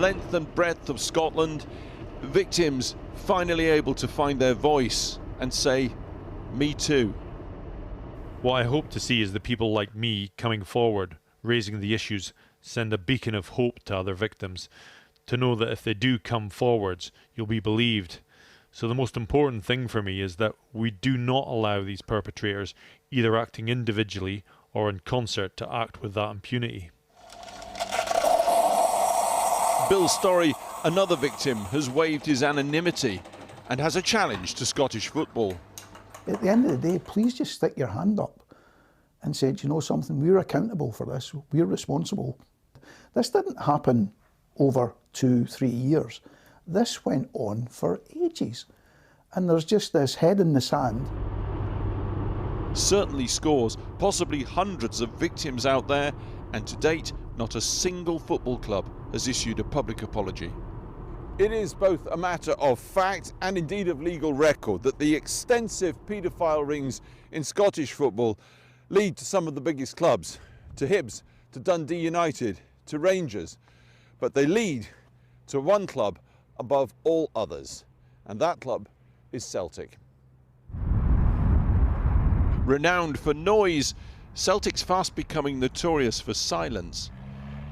length and breadth of Scotland, victims finally able to find their voice and say, "Me too." What I hope to see is the people like me coming forward, raising the issues, send a beacon of hope to other victims, to know that if they do come forwards, you'll be believed. So the most important thing for me is that we do not allow these perpetrators, either acting individually or in concert, to act with that impunity. Bill Storey, another victim, has waived his anonymity and has a challenge to Scottish football. At the end of the day, please just stick your hand up and say, you know something, we're accountable for this, we're responsible. This didn't happen over 2-3 years. This went on for ages. And there's just this head in the sand. Certainly scores, possibly hundreds of victims out there, and to date, not a single football club has issued a public apology. It is both a matter of fact and indeed of legal record that the extensive paedophile rings in Scottish football lead to some of the biggest clubs, to Hibs, to Dundee United, to Rangers, but they lead to one club above all others, and that club is Celtic. Renowned for noise, Celtic's fast becoming notorious for silence.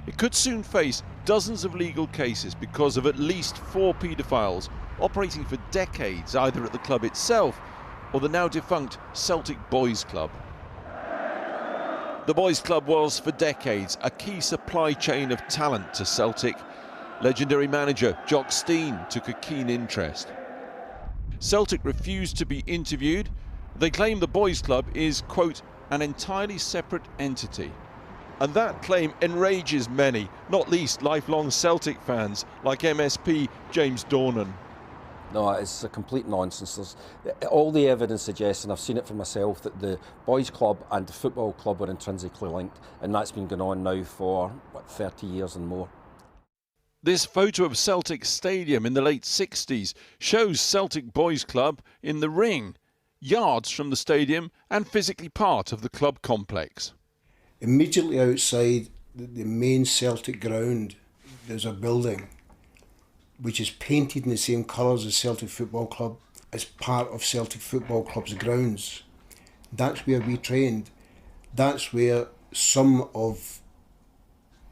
It could soon face dozens of legal cases because of at least 4 paedophiles operating for decades either at the club itself or the now defunct Celtic Boys Club. The Boys Club was for decades a key supply chain of talent to Celtic. Legendary manager Jock Stein took a keen interest. Celtic refused to be interviewed. They claim the Boys Club is, quote, an entirely separate entity. And that claim enrages many, not least lifelong Celtic fans like MSP James Dornan. No, it's a complete nonsense. All the evidence suggests, and I've seen it for myself, that the Boys Club and the football club are intrinsically linked, and that's been going on now for, 30 years and more. This photo of Celtic Stadium in the late 60s shows Celtic Boys Club in the ring, yards from the stadium and physically part of the club complex. Immediately outside the main Celtic ground, there's a building which is painted in the same colours as Celtic Football Club, as part of Celtic Football Club's grounds. That's where we trained. That's where some of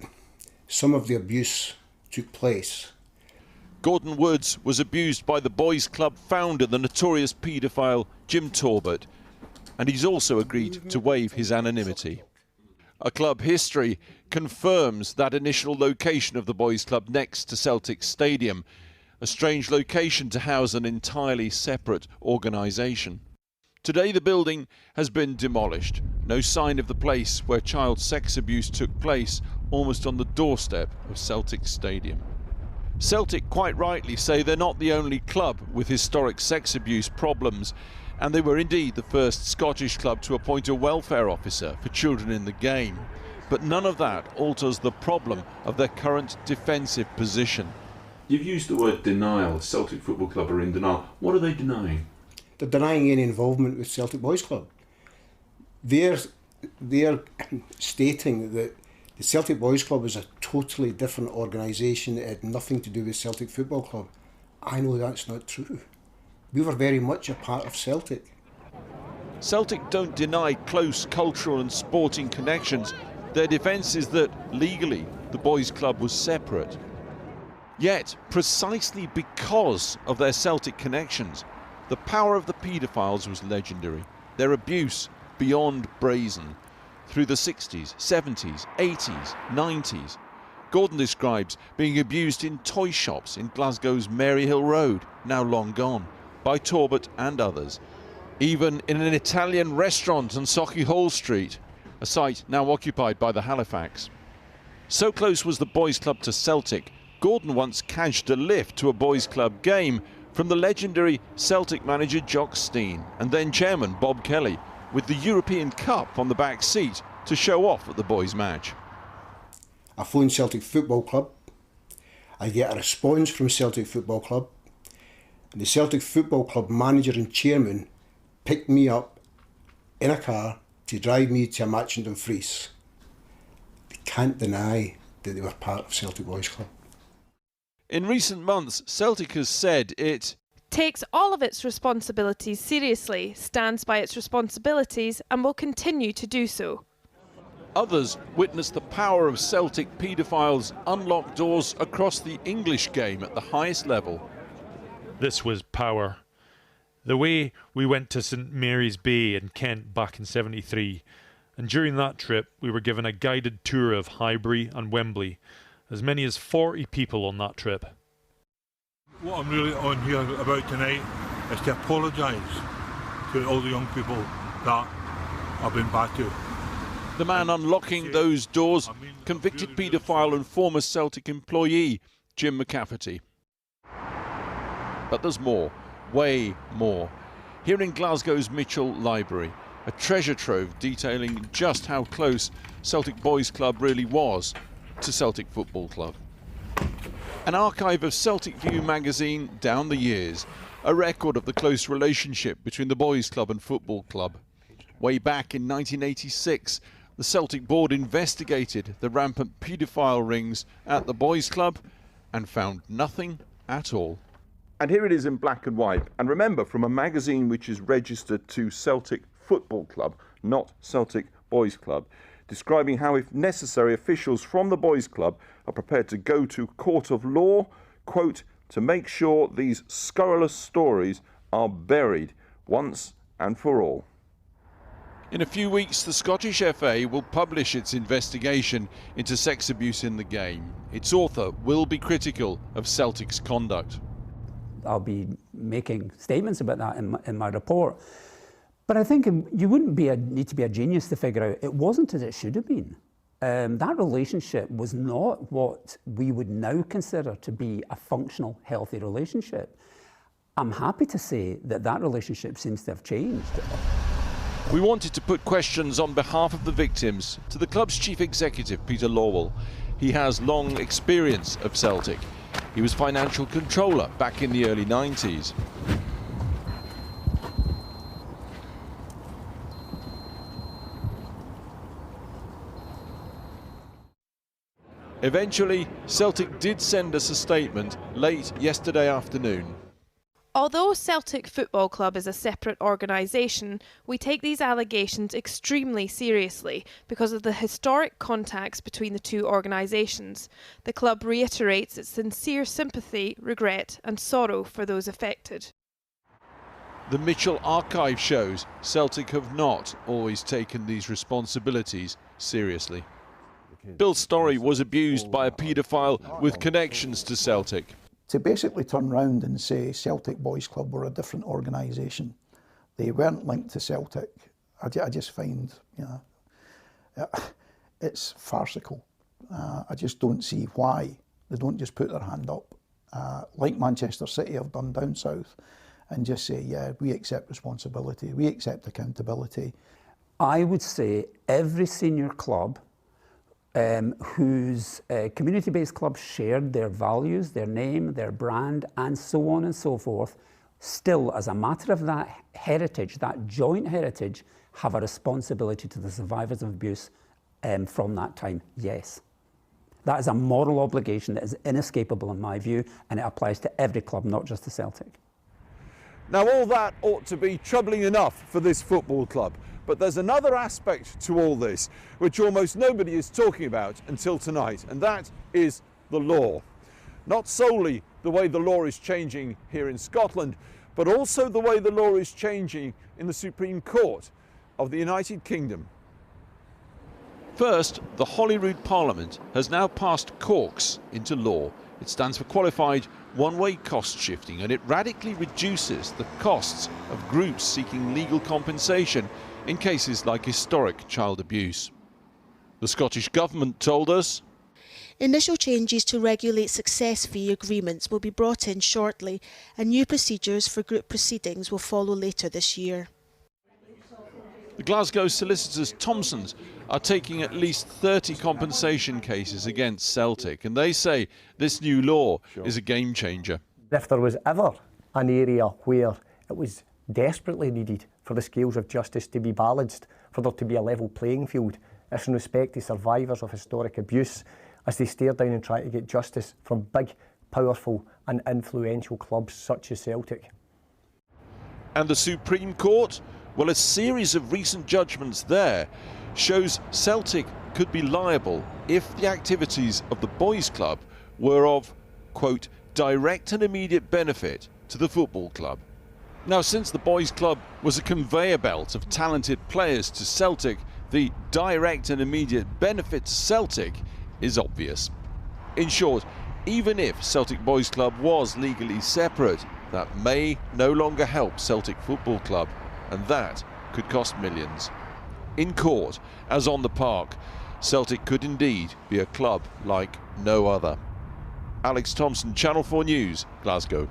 the abuse took place. Gordon Woods was abused by the Boys Club founder, the notorious paedophile Jim Talbot, and he's also agreed to waive his anonymity. A club history confirms that initial location of the Boys Club next to Celtic Stadium, a strange location to house an entirely separate organisation. Today the building has been demolished. No sign of the place where child sex abuse took place, almost on the doorstep of Celtic Stadium. Celtic quite rightly say they're not the only club with historic sex abuse problems, and they were indeed the first Scottish club to appoint a welfare officer for children in the game. But none of that alters the problem of their current defensive position. You've used the word denial. Celtic Football Club are in denial. What are they denying? They're denying any involvement with Celtic Boys Club. They're stating that the Celtic Boys Club is a totally different organisation that had nothing to do with Celtic Football Club. I know that's not true. We were very much a part of Celtic. Celtic don't deny close cultural and sporting connections. Their defence is that, legally, the Boys Club was separate. Yet, precisely because of their Celtic connections, the power of the paedophiles was legendary. Their abuse beyond brazen. Through the 60s, 70s, 80s, 90s. Gordon describes being abused in toy shops in Glasgow's Maryhill Road, now long gone, by Talbot and others. Even in an Italian restaurant on Sauchiehall Street, a site now occupied by the Halifax. So close was the Boys Club to Celtic, Gordon once cashed a lift to a Boys Club game from the legendary Celtic manager Jock Stein and then chairman Bob Kelly, with the European Cup on the back seat to show off at the boys' match. I phone Celtic Football Club, I get a response from Celtic Football Club, and the Celtic Football Club manager and chairman picked me up in a car to drive me to a match in Dumfries. They can't deny that they were part of Celtic Boys Club. In recent months, Celtic has said it takes all of its responsibilities seriously, stands by its responsibilities and will continue to do so. Others witnessed the power of Celtic paedophiles unlock doors across the English game at the highest level. This was power. The way we went to St Mary's Bay in Kent back in '73, and during that trip we were given a guided tour of Highbury and Wembley. As many as 40 people on that trip. What I'm really on here about tonight is to apologise to all the young people that I've been bad to. The man unlocking those doors, convicted paedophile and former Celtic employee, Jim McCafferty. But there's more, way more. Here in Glasgow's Mitchell Library, a treasure trove detailing just how close Celtic Boys Club really was to Celtic Football Club. An archive of Celtic View magazine down the years, a record of the close relationship between the Boys Club and Football Club. Way back in 1986, the Celtic board investigated the rampant paedophile rings at the Boys Club and found nothing at all. And here it is in black and white. And remember, from a magazine which is registered to Celtic Football Club, not Celtic Boys Club, describing how, if necessary, officials from the Boys Club are prepared to go to court of law, quote, to make sure these scurrilous stories are buried once and for all. In a few weeks, the Scottish FA will publish its investigation into sex abuse in the game. Its author will be critical of Celtic's conduct. I'll be making statements about that in my report. But I think you wouldn't need to be a genius to figure out it wasn't as it should have been. That relationship was not what we would now consider to be a functional, healthy relationship. I'm happy to say that that relationship seems to have changed. We wanted to put questions on behalf of the victims to the club's chief executive, Peter Lawwell. He has long experience of Celtic. He was financial controller back in the early 90s. Eventually, Celtic did send us a statement late yesterday afternoon. Although Celtic Football Club is a separate organisation, we take these allegations extremely seriously because of the historic contacts between the two organisations. The club reiterates its sincere sympathy, regret and sorrow for those affected. The Mitchell archive shows Celtic have not always taken these responsibilities seriously. Bill Storey was abused by a paedophile with connections to Celtic. To basically turn round and say Celtic Boys Club were a different organisation, they weren't linked to Celtic, I just find, it's farcical. I just don't see why they don't just put their hand up, like Manchester City have done down south, and just say, yeah, we accept responsibility, we accept accountability. I would say every senior club whose community-based clubs shared their values, their name, their brand, and so on and so forth, still, as a matter of that heritage, that joint heritage, have a responsibility to the survivors of abuse from that time, yes. That is a moral obligation that is inescapable in my view, and it applies to every club, not just to Celtic. Now, all that ought to be troubling enough for this football club. But there's another aspect to all this, which almost nobody is talking about until tonight, and that is the law. Not solely the way the law is changing here in Scotland, but also the way the law is changing in the Supreme Court of the United Kingdom. First, the Holyrood Parliament has now passed Corks into law. It stands for Qualified One-Way Cost Shifting, and it radically reduces the costs of groups seeking legal compensation in cases like historic child abuse. The Scottish Government told us initial changes to regulate success fee agreements will be brought in shortly, and new procedures for group proceedings will follow later this year. The Glasgow solicitors Thompsons are taking at least 30 compensation cases against Celtic, and they say this new law is a game changer. If there was ever an area where it was desperately needed for the scales of justice to be balanced, for there to be a level playing field, it's in respect to survivors of historic abuse as they stare down and try to get justice from big powerful and influential clubs such as Celtic. And the Supreme Court? Well, a series of recent judgments there shows Celtic could be liable if the activities of the Boys Club were of, quote, direct and immediate benefit to the football club. Now, since the Boys Club was a conveyor belt of talented players to Celtic, the direct and immediate benefit to Celtic is obvious. In short, even if Celtic Boys Club was legally separate, that may no longer help Celtic Football Club, and that could cost millions. In court, as on the park, Celtic could indeed be a club like no other. Alex Thompson, Channel 4 News, Glasgow.